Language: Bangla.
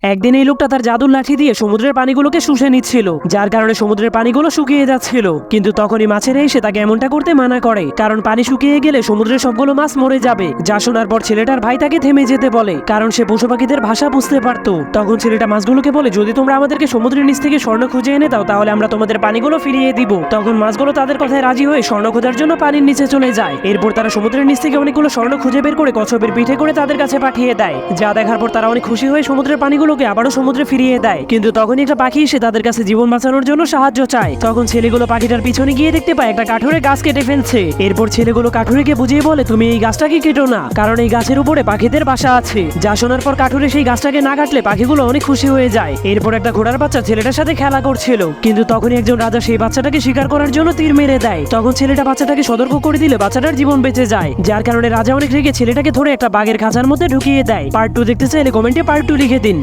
একদিন এই লোকটা তার জাদুর লাঠি দিয়ে সমুদ্রের পানিগুলোকে শুষে নিচ্ছিল, যার কারণে সমুদ্রের পানিগুলো শুকিয়ে যাচ্ছিল। কিন্তু তখনই মাছেরা এসে তাকে এমনটা করতে মানা করে, কারণ পানি শুকিয়ে গেলে সমুদ্রের সবগুলো মাছ মরে যাবে। যা শোনার পর ছেলেটার ভাই তাকে থেমে যেতে বলে, কারণ সে পশু পাখিদের ভাষা বুঝতে পারত। তখন ছেলেটা মাছগুলোকে বলে, যদি তোমরা আমাদেরকে সমুদ্রের নিচ থেকে স্বর্ণ খুঁজে এনে দাও তাহলে আমরা তোমাদের পানিগুলো ফিরিয়ে দিব। তখন মাছগুলো তাদের কথায় রাজি হয়ে স্বর্ণ খোঁজার জন্য পানির নিচে চলে যায়। এরপর তারা সমুদ্রের নিচ থেকে অনেকগুলো স্বর্ণ খুঁজে বের করে কচ্ছপের পিঠে করে তাদের কাছে পাঠিয়ে দেয়। যা দেখার পর তারা অনেক খুশি হয়ে সমুদ্রের পানিগুলোকে আবারও সমুদ্রে ফিরিয়ে দেয়। কিন্তু তখনই একটা পাখি এসে তাদের কাছে জীবন বাঁচানোর জন্য সাহায্য চায়। তখন ছেলেগুলো পাখিটার পিছনে গিয়ে দেখতে পায় একটা কাঠুরে গাছ কেটে ফেলছে। এরপর ছেলেগুলো কাঠুরেকে বুঝিয়ে বলে, তুমি এই গাছটাকে কেটো না, কারণ এই গাছের উপরে পাখিদের বাসা আছে। যা শোনার পর কাঠুরে সেই গাছটাকে না কাটলে পাখিগুলো অনেক খুশি হয়ে যায়। এরপর একটা ঘোড়ার বাচ্চা ছেলেটার সাথে খেলা করছিল, কিন্তু তখনই একজন রাজা সেই বাচ্চাটাকে শিকার করার জন্য তীর মেরে দেয়। তখন ছেলেটা বাচ্চাটাকে সতর্ক করে দিলে বাচ্চাটার জীবন বেঁচে যায়। যার কারণে রাজা অনেক রেগে ছেলেটাকে ধরে একটা বাঘের খাঁচার মধ্যে ঢুকিয়ে দেয়। পার্ট 2 দেখতে চাইলে কমেন্টে পার্ট 2 লিখে দিন।